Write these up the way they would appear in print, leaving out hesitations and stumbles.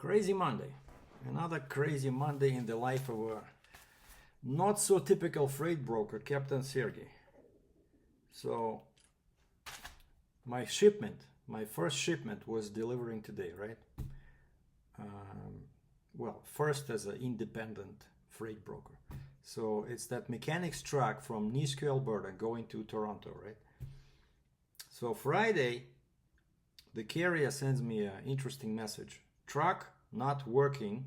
Crazy Monday. Another crazy Monday in the life of a not so typical freight broker, Captain Sergei. So, my first shipment was delivering today, right? Well, first as an independent freight broker. So, it's that mechanic's truck from Nisku, Alberta, going to Toronto, right? So, Friday, the carrier sends me an interesting message. Truck not working,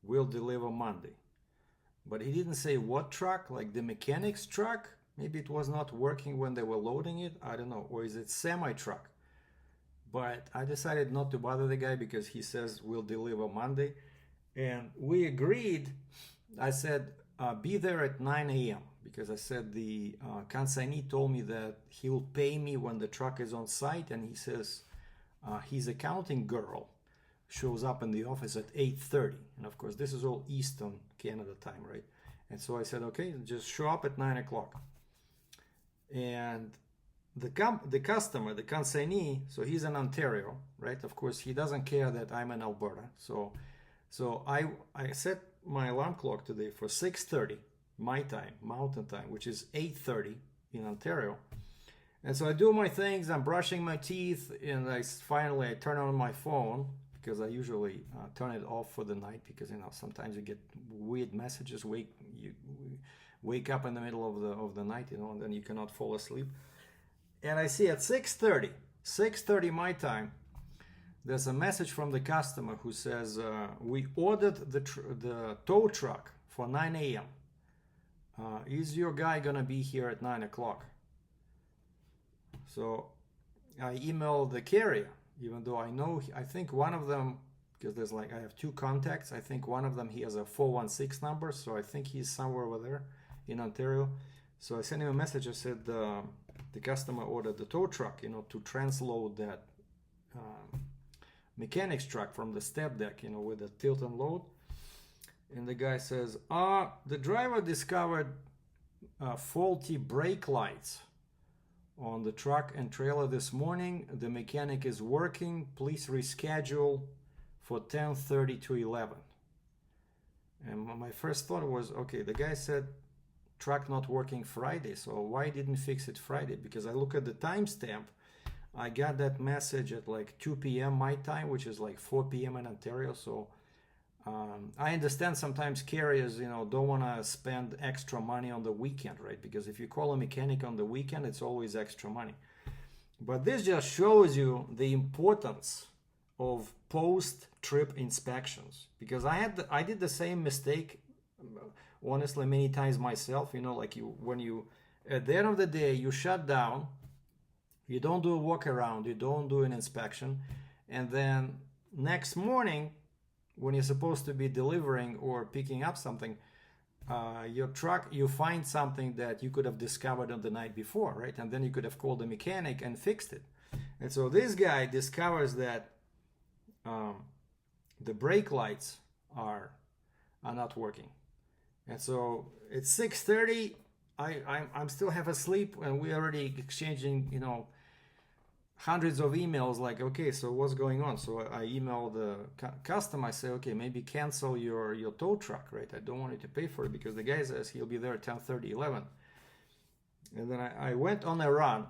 will deliver Monday. But he didn't say what truck, like the mechanic's truck. Maybe it was not working when they were loading it. I don't know. Or is it semi-truck? But I decided not to bother the guy because he says we'll deliver Monday. And we agreed. I said, be there at 9 a.m. because I said the consignee told me that he'll pay me when the truck is on site. And he says his accounting girl shows up in the office at 8:30, and of course this is all Eastern Canada time, right? And so I said, okay, just show up at 9 o'clock. And the customer, the consignee, so he's in Ontario, right? Of course he doesn't care that I'm in Alberta. So I set my alarm clock today for 6:30 my time, mountain time, which is 8:30 in Ontario. And so I do my things, I'm brushing my teeth, and finally I turn on my phone because I usually turn it off for the night because sometimes you get weird messages, you wake up in the middle of the night, and then you cannot fall asleep. And I see at 6:30 my time, there's a message from the customer who says we ordered the tow truck for 9 a.m. Is your guy gonna be here at 9 o'clock? So I emailed the carrier, even though I think one of them, because I have two contacts, I think one of them he has a 416 number, so I think he's somewhere over there in Ontario. So I sent him a message. I said the customer ordered the tow truck, to transload that mechanic's truck from the step deck, with a tilt and load. And the guy says, the driver discovered faulty brake lights on the truck and trailer this morning. The mechanic is working. Please reschedule for 10:30 to 11. And my first thought was, okay, the guy said truck not working Friday, so why didn't fix it Friday? Because I look at the timestamp, I got that message at like 2 p.m. my time, which is like 4 p.m. in Ontario. So I understand sometimes carriers, don't want to spend extra money on the weekend, right? Because if you call a mechanic on the weekend, it's always extra money. But this just shows you the importance of post-trip inspections. Because I did the same mistake, honestly, many times myself. When you at the end of the day, you shut down, you don't do a walk around, you don't do an inspection, and then next morning, when you're supposed to be delivering or picking up something, your truck, you find something that you could have discovered on the night before, right? And then you could have called the mechanic and fixed it. And so this guy discovers that the brake lights are not working. And so it's 6:30. I'm still half asleep, and we're already exchanging, hundreds of emails like, okay, so what's going on? So I email the customer. I say, okay, maybe cancel your tow truck, right? I don't want you to pay for it because the guy says he'll be there at 10:30, 11. And then I went on a run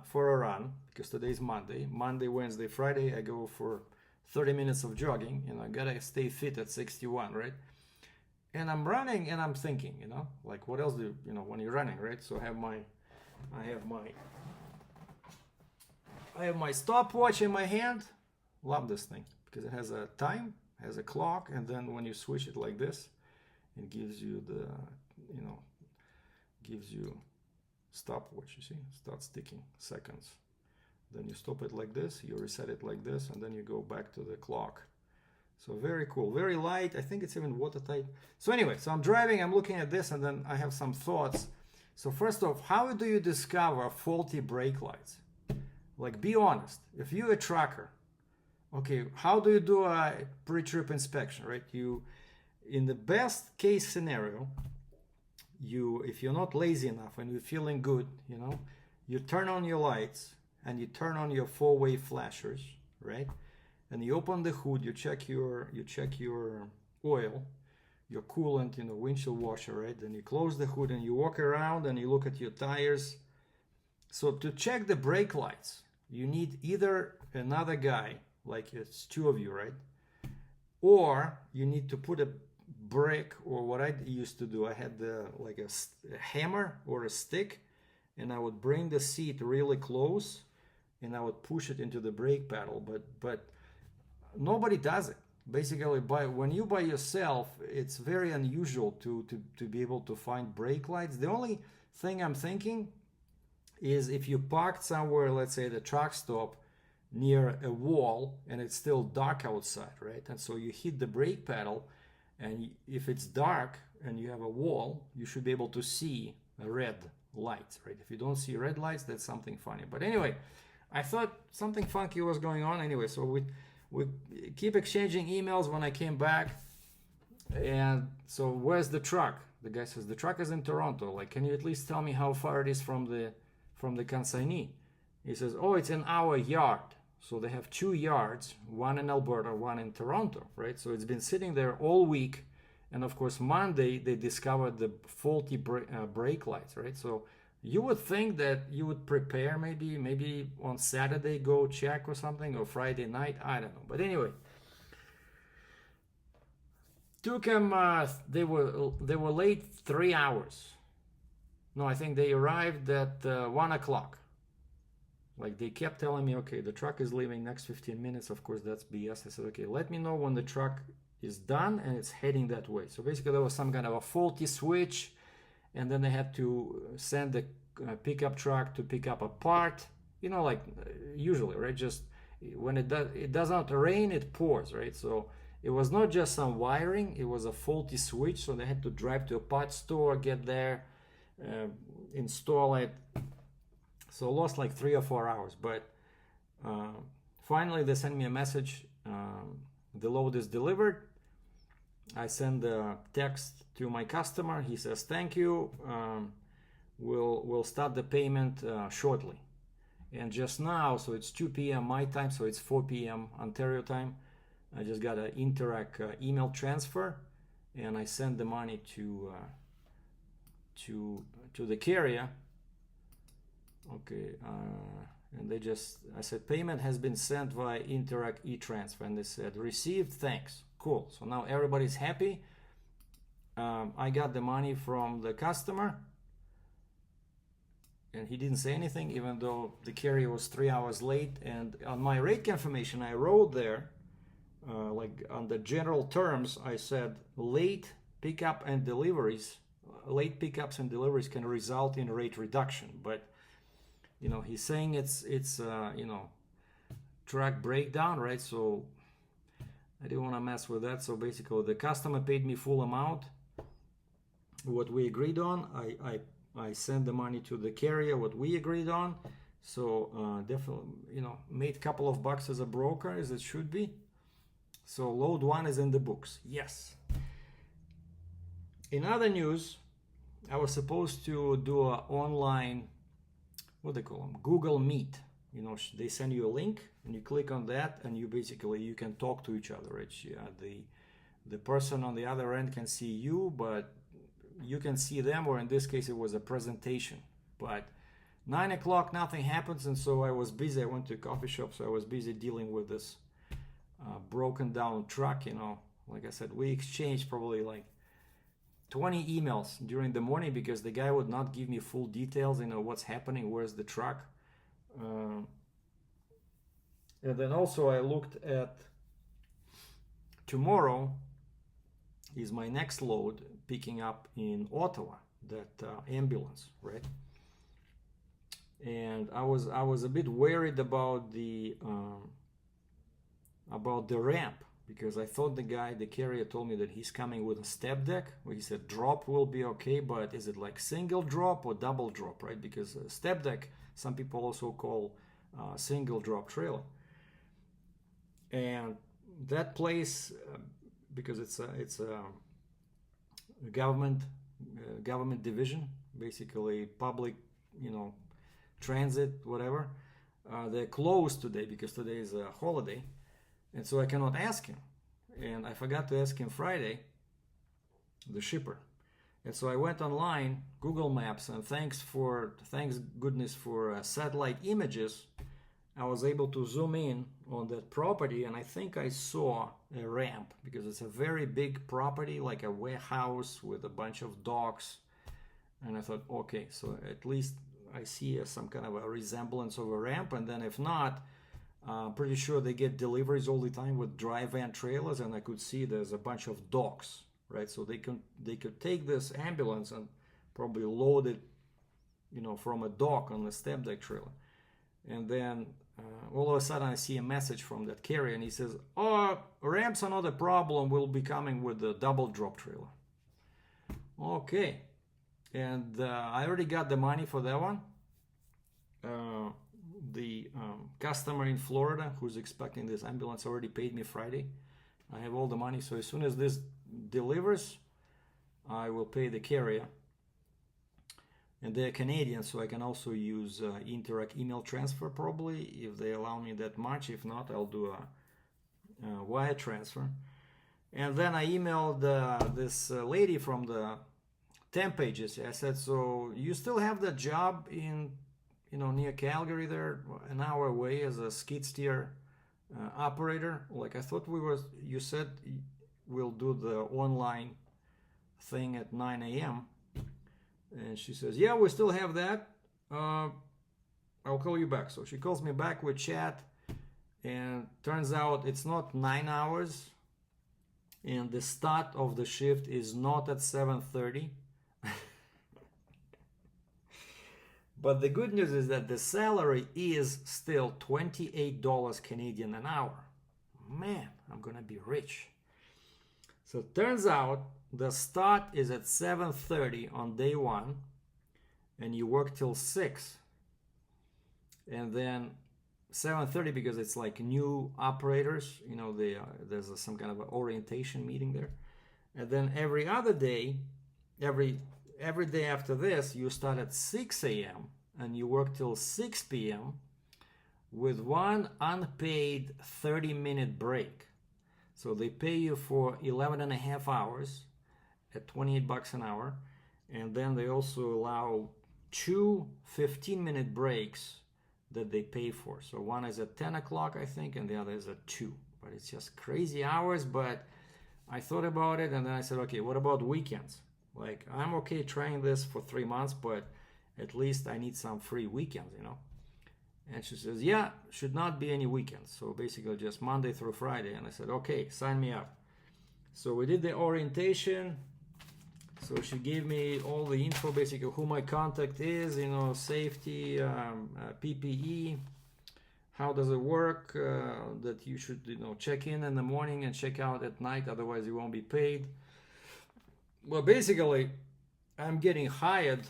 because today's Monday, Wednesday, Friday, I go for 30 minutes of jogging. I gotta stay fit at 61, right? And I'm running and I'm thinking, like what else do when you're running, right? So I have my stopwatch in my hand. Love this thing because it has a time, has a clock, and then when you switch it like this, it gives you gives you stopwatch. You see, starts ticking seconds. Then you stop it like this, you reset it like this, and then you go back to the clock. So very cool, very light. I think it's even watertight. So anyway, so I'm driving, I'm looking at this, and then I have some thoughts. So first off, how do you discover faulty brake lights? Like, be honest. If you're a trucker, okay, how do you do a pre-trip inspection, right? In the best case scenario, if you're not lazy enough and you're feeling good, you turn on your lights and you turn on your four-way flashers, right? and you open the hood, you check your oil, your coolant, windshield washer, right? Then you close the hood and you walk around and you look at your tires. So to check the brake lights, you need either another guy, like it's two of you, right? Or you need to put a brake, or what I used to do, I had like a hammer or a stick, and I would bring the seat really close and I would push it into the brake pedal, but nobody does it. Basically, when you by yourself, it's very unusual to be able to find brake lights. The only thing I'm thinking is if you parked somewhere, let's say the truck stop near a wall and it's still dark outside, right? And so you hit the brake pedal, and if it's dark and you have a wall, you should be able to see red lights, right? If you don't see red lights, that's something funny. But anyway, I thought something funky was going on anyway, so we keep exchanging emails. When I came back, and so where's the truck? The guy says the truck is in Toronto. Like, can you at least tell me how far it is from the consignee? He says, oh, it's in our yard. So they have 2 yards, one in Alberta, one in Toronto, right? So it's been sitting there all week, and of course Monday they discovered the faulty brake lights, right? So you would think that you would prepare, maybe on Saturday go check or something, or Friday night, I don't know. But anyway, took them. They were late 3 hours. No, I think they arrived at 1 o'clock. Like, they kept telling me, okay, the truck is leaving next 15 minutes. Of course, that's BS. I said, okay, let me know when the truck is done and it's heading that way. So basically, there was some kind of a faulty switch, and then they had to send the pickup truck to pick up a part. Like usually, right? Just when it does not rain, it pours, right? So it was not just some wiring; it was a faulty switch. So they had to drive to a parts store, get there, install it. So lost like 3 or 4 hours, but finally they sent me a message. The load is delivered. I send a text to my customer. He says, thank you. We'll start the payment shortly. And just now, so it's 2 p.m. my time, so it's 4 p.m. Ontario time. I just got an Interac email transfer, and I send the money to the carrier. Okay, and I said payment has been sent via Interac e-transfer, and they said received, thanks. Cool. So now everybody's happy. I got the money from the customer, and he didn't say anything, even though the carrier was 3 hours late. And on my rate confirmation, I wrote there, like on the general terms, I said late pickups and deliveries can result in rate reduction, but he's saying it's track breakdown, right? So I didn't want to mess with that. So basically, the customer paid me full amount, what we agreed on. I sent the money to the carrier, what we agreed on. So definitely, made a couple of bucks as a broker, as it should be. So load 1 is in the books. Yes. In other news, I was supposed to do an online, what they call them, Google Meet. They send you a link and you click on that, and you can talk to each other, right? The person on the other end can see you, but you can see them, or in this case it was a presentation. But 9 o'clock, nothing happens, and so I was busy. I went to a coffee shop, so I was busy dealing with this broken down truck. Like I said, we exchanged probably like 20 emails during the morning, because the guy would not give me full details, what's happening, where's the truck. And then also I looked at tomorrow is my next load, picking up in Ottawa, that ambulance, right? And I was a bit worried about the ramp, because I thought the carrier told me that he's coming with a step deck, where he said drop will be okay, but is it like single drop or double drop, right? Because step deck, some people also call single drop trailer. And that place, because it's a government division, basically public, transit, whatever. They're closed today because today is a holiday. And so I cannot ask him. And I forgot to ask him Friday, the shipper. And so I went online, Google Maps, and thanks goodness for satellite images, I was able to zoom in on that property, and I think I saw a ramp, because it's a very big property, like a warehouse with a bunch of docks. And I thought, okay, so at least I see some kind of a resemblance of a ramp. And then if not, pretty sure they get deliveries all the time with dry van trailers, and I could see there's a bunch of docks, right? So they could take this ambulance and probably load it, from a dock on the step deck trailer. And then all of a sudden I see a message from that carrier, and he says, "Oh, ramps are not a problem. We'll be coming with the double drop trailer." Okay, and I already got the money for that one. The customer in Florida who's expecting this ambulance already paid me Friday. I have all the money, so as soon as this delivers, I will pay the carrier. And they're Canadian, so I can also use Interac email transfer probably, if they allow me that much. If not, I'll do a wire transfer. And then I emailed this lady from the temp agency. I said, "So you still have that job in near Calgary there, an hour away, as a skid steer operator? Like, I thought you said we'll do the online thing at 9 a.m. And she says, "Yeah, we still have that. I'll call you back." So she calls me back, we chat, and turns out it's not 9 hours, and the start of the shift is not at 7:30. But the good news is that the salary is still $28 Canadian an hour. Man, I'm gonna be rich. So it turns out the start is at 7:30 on day one, and you work till 6. And then 7:30, because it's like new operators, there's some kind of an orientation meeting there. And then every other day, every day after this, you start at 6 a.m. and you work till 6 p.m. with one unpaid 30-minute break. So they pay you for 11 and a half hours at $28 an hour. And then they also allow 2 15-minute breaks that they pay for. So one is at 10 o'clock, I think, and the other is at 2. But it's just crazy hours. But I thought about it, and then I said, okay, what about weekends? Like, I'm okay trying this for 3 months, but at least I need some free weekends, And she says, yeah, should not be any weekends. So basically just Monday through Friday. And I said, okay, sign me up. So we did the orientation. So she gave me all the info, basically who my contact is, safety, PPE, how does it work, that you should, check in the morning and check out at night, otherwise you won't be paid. Well, basically, I'm getting hired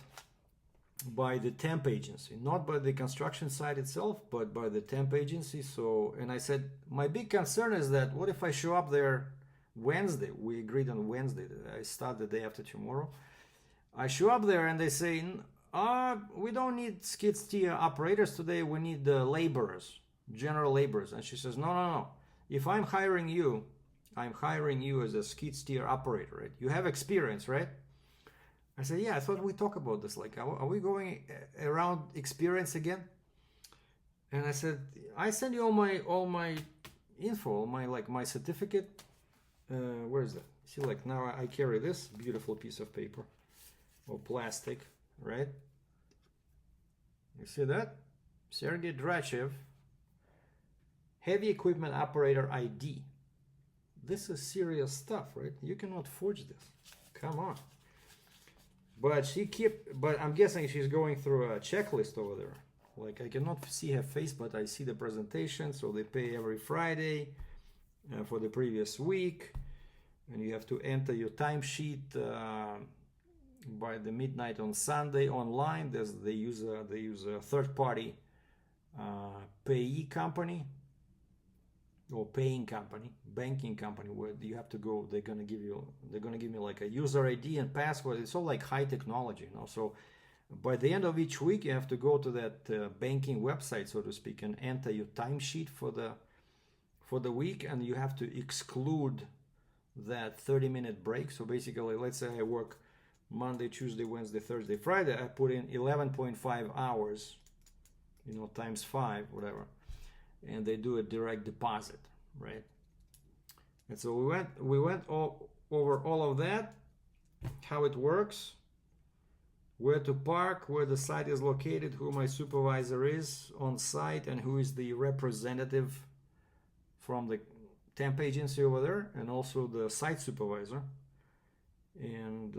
by the temp agency, not by the construction site itself, but by the temp agency. So, and I said, my big concern is that what if I show up there Wednesday? We agreed on Wednesday. I start the day after tomorrow. I show up there and they say, we don't need skid steer operators today. We need laborers, general laborers. And she says, no. If I'm hiring you as a skid steer operator, right? You have experience, right? I said, yeah, I thought we talked about this. Like, are we going around experience again? And I said, I send you all my info, my certificate. Where is that? See, like, now I carry this beautiful piece of paper or plastic, right? You see that? Sergei Dratchev, heavy equipment operator ID. This is serious stuff, right? You cannot forge this. Come on. But I'm guessing she's going through a checklist over there. Like, I cannot see her face, but I see the presentation. So they pay every Friday for the previous week, and you have to enter your timesheet by the midnight on Sunday online. They use a third-party payee company or paying company, banking company, where you have to go. They're gonna give me like a user ID and password. It's all like high technology, So by the end of each week, you have to go to that banking website, so to speak, and enter your timesheet for for the week, and you have to exclude that 30-minute break. So basically, let's say I work Monday, Tuesday, Wednesday, Thursday, Friday. I put in 11.5 hours, times 5, whatever, and they do a direct deposit, right? And so we went over all of that, how it works, where to park, where the site is located, who my supervisor is on site, and who is the representative from the temp agency over there, and also the site supervisor. And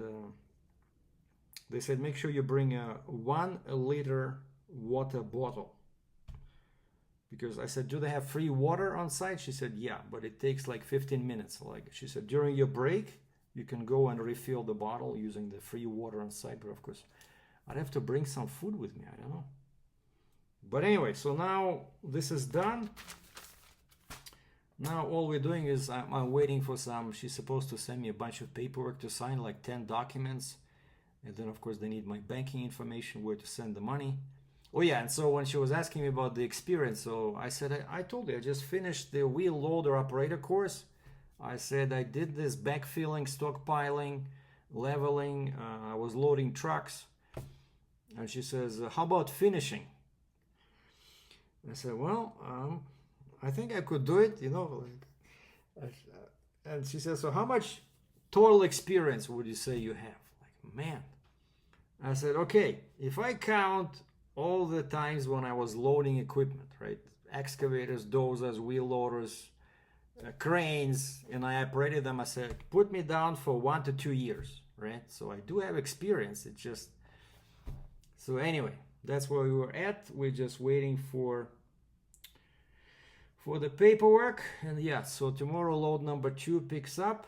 they said, make sure you bring a 1 liter water bottle. Because I said, do they have free water on site? She said, yeah, but it takes like 15 minutes. Like she said, during your break, you can go and refill the bottle using the free water on site. But of course, I'd have to bring some food with me. I don't know. But anyway, so now this is done. Now all we're doing is I'm waiting for some. She's supposed to send me a bunch of paperwork to sign, like 10 documents. And then, of course, they need my banking information, where to send the money. Oh yeah, and so when she was asking me about the experience, so I said, I told you, I just finished the wheel loader operator course. I said I did this backfilling, stockpiling, leveling, I was loading trucks. And she says, how about finishing? I said, well, I think I could do it, and she says, so how much total experience would you say you have? Like, man. I said, okay, if I count all the times when I was loading equipment, right? Excavators, dozers, wheel loaders, cranes, and I operated them, I said, put me down for 1 to 2 years, right? So I do have experience. It's just, so anyway, that's where we were at. We're just waiting for the paperwork. And yeah, so tomorrow load number 2 picks up.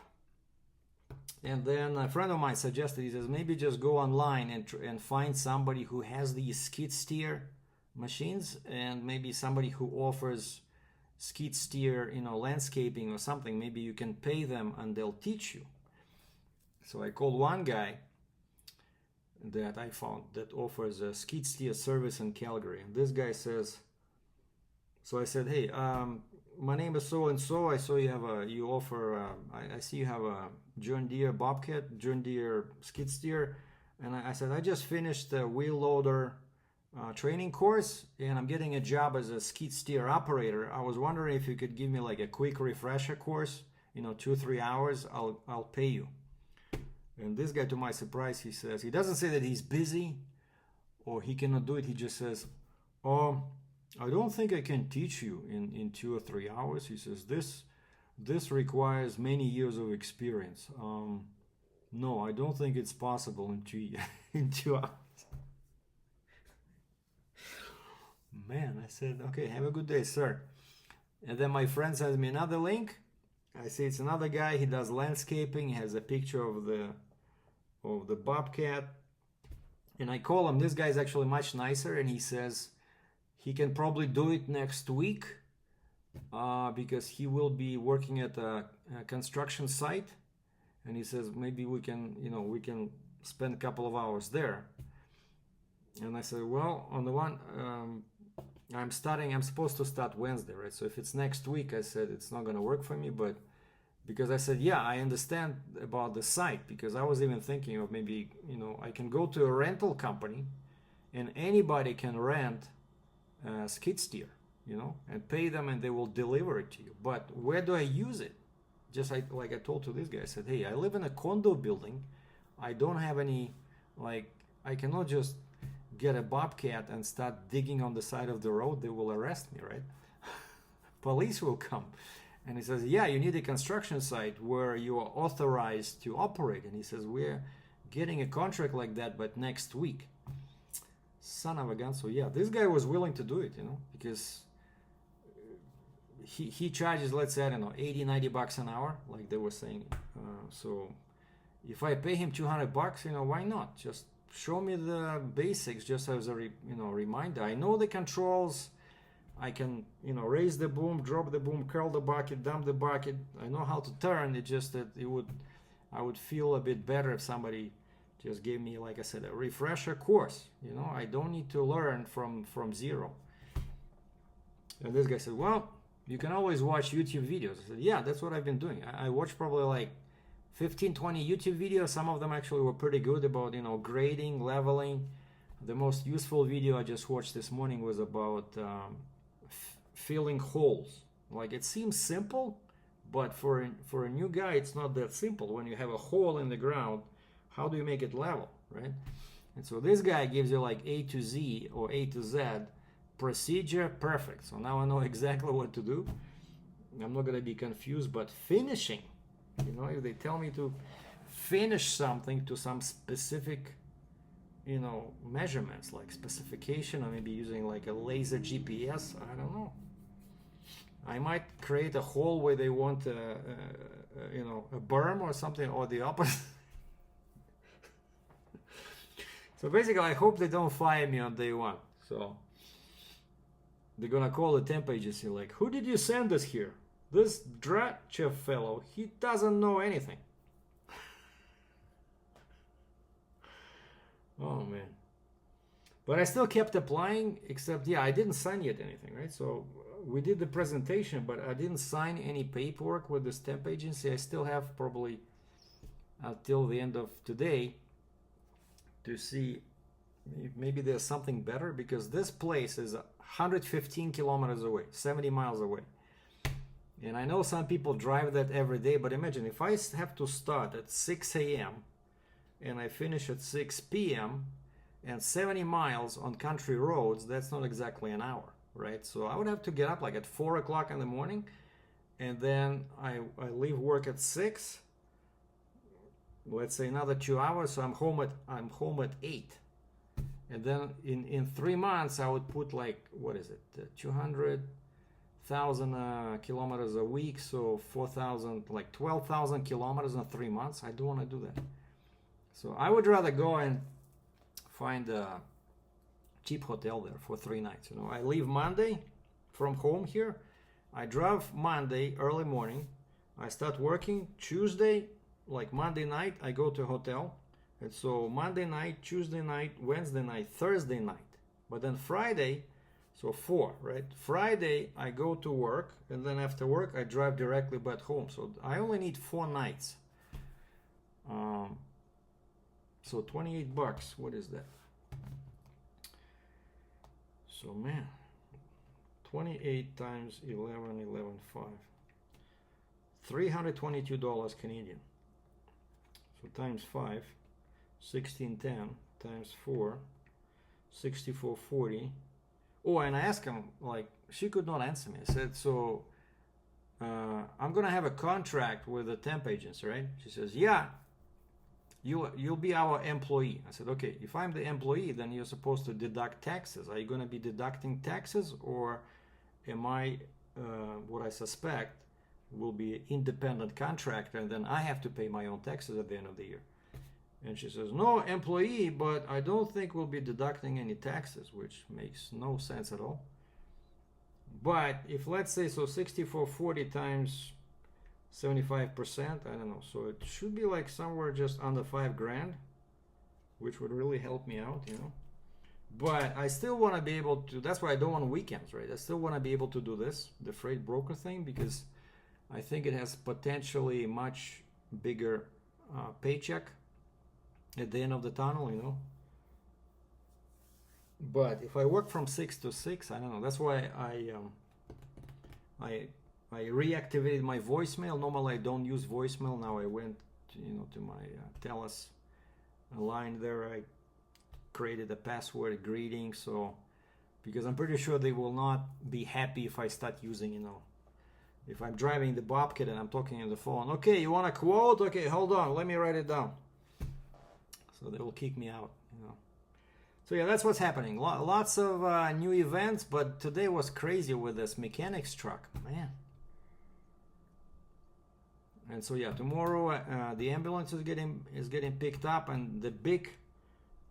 And then a friend of mine suggested, he says, maybe just go online and find somebody who has these skid steer machines, and maybe somebody who offers skid steer, landscaping or something. Maybe you can pay them and they'll teach you. So I called one guy that I found that offers a skid steer service in Calgary. And this guy says, so I said, hey, my name is so and so. I saw you offer. I see you have a John Deere Bobcat, John Deere skid steer, and I said I just finished the wheel loader training course, and I'm getting a job as a skid steer operator. I was wondering if you could give me like a quick refresher course, 2-3 hours. I'll pay you. And this guy, to my surprise, he says, he doesn't say that he's busy or he cannot do it. He just says, oh, I don't think I can teach you in 2 or 3 hours. He says, this requires many years of experience. No, I don't think it's possible in 2 hours. Man, I said, okay, have a good day, sir. And then my friend sends me another link. I see it's another guy. He does landscaping. He has a picture of the Bobcat. And I call him. This guy is actually much nicer. And he says he can probably do it next week because he will be working at a construction site. And he says maybe we can spend a couple of hours there. And I said, well, on the one, I'm supposed to start Wednesday, right? So if it's next week, I said it's not going to work for me, but because I said, yeah, I understand about the site, because I was even thinking of maybe, I can go to a rental company and anybody can rent a skid steer, and pay them and they will deliver it to you. But where do I use it? Just like I told to this guy, I said, hey, I live in a condo building. I don't have any, I cannot just get a Bobcat and start digging on the side of the road. They will arrest me, right? Police will come. And he says, yeah, you need a construction site where you are authorized to operate. And he says, we're getting a contract like that, but next week. Son of a gun. So yeah, this guy was willing to do it, because he charges, let's say, I don't know, 80, 90 bucks an hour, like they were saying. So if I pay him 200 bucks, why not? Just show me the basics, just as a reminder. I know the controls. I can raise the boom, drop the boom, curl the bucket, dump the bucket. I know how to turn. It's just that I would feel a bit better if somebody just gave me, like I said, a refresher course. I don't need to learn from zero. And this guy said, well, you can always watch YouTube videos. I said, yeah, that's what I've been doing. I watched probably like 15, 20 YouTube videos. Some of them actually were pretty good about, you know, grading, leveling. The most useful video I just watched this morning was about filling holes. Like, it seems simple, but for a new guy, it's not that simple. When you have a hole in the ground, how do you make it level, right? And so this guy gives you like A to Z or A to Z procedure, perfect. So now I know exactly what to do. I'm not gonna be confused, but finishing, you know, if they tell me to finish something to some specific, you know, measurements, like specification, or maybe using like a laser GPS, I don't know. I might create a hole where they want you know, a berm or something, or the opposite. So basically, I hope they don't fire me on day one. So they're gonna call the temp agency, like, who did you send us here? This Dratchev fellow, he doesn't know anything. Oh man. But I still kept applying, except, yeah, I didn't sign yet anything, right? So we did the presentation, but I didn't sign any paperwork with this temp agency. I still have probably until the end of today to see maybe there's something better, because this place is 115 kilometers away, 70 miles away. And I know some people drive that every day, but imagine if I have to start at 6 a.m. and I finish at 6 p.m. and 70 miles on country roads, that's not exactly an hour, right? So I would have to get up like at 4 o'clock in the morning, and then I leave work at 6, let's say another 2 hours, so I'm home at 8. And then in 3 months I would put like, what is it, 200,000 kilometers a week, so 4,000, like 12,000 kilometers in 3 months. I don't want to do that. So I would rather go and find a cheap hotel there for 3 nights. You know, I leave Monday from home here. I drive Monday early morning. I start working Tuesday, like Monday night, I go to a hotel. And so Monday night, Tuesday night, Wednesday night, Thursday night. But then Friday, so 4, right? Friday, I go to work, and then after work, I drive directly back home. So I only need 4 nights. So $28, what is that? So man, 28 times 11, 5. $322 Canadian. So times 5. 1610 times 4, 6440. Oh, and I asked him, like, she could not answer me. I said, so I'm gonna have a contract with the temp agency, right? She says, yeah, you'll be our employee. I said, okay, if I'm the employee, then you're supposed to deduct taxes. Are you gonna be deducting taxes, or am I what I suspect will be an independent contractor, and then I have to pay my own taxes at the end of the year? And she says, no, employee, but I don't think we'll be deducting any taxes, which makes no sense at all. But if, let's say, so 6440 times 75%, I don't know, so it should be like somewhere just under $5,000, which would really help me out, you know. But I still want to be able to, that's why I don't want weekends, right? I still want to be able to do this, the freight broker thing, because I think it has potentially much bigger paycheck at the end of the tunnel, you know. But if I work from 6 to 6, I don't know. That's why I reactivated my voicemail. Normally I don't use voicemail. Now I went to, you know, to my TELUS line there. I created a password greeting, so because I'm pretty sure they will not be happy if I start using, you know, if I'm driving the Bobcat and I'm talking on the phone. Okay, you want a quote? Okay, hold on, let me write it down. So they will kick me out, you know. So yeah, that's what's happening. Lots of new events, but today was crazy with this mechanics truck, man. And so yeah, tomorrow the ambulance is getting picked up, and the big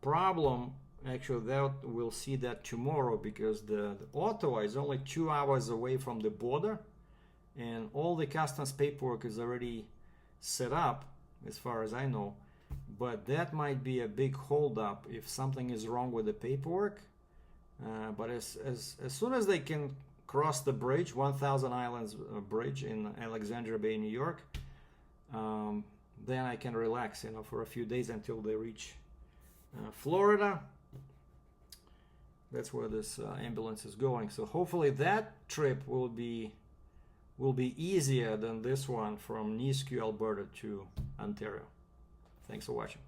problem, actually, that we'll see that tomorrow, because the Ottawa is only 2 hours away from the border, and all the customs paperwork is already set up, as far as I know. But that might be a big holdup if something is wrong with the paperwork. But as soon as they can cross the bridge, 1000 Islands Bridge in Alexandria Bay, New York. Then I can relax, you know, for a few days until they reach Florida. That's where this ambulance is going. So hopefully that trip will be easier than this one from Nisku, Alberta to Ontario. Thanks for watching.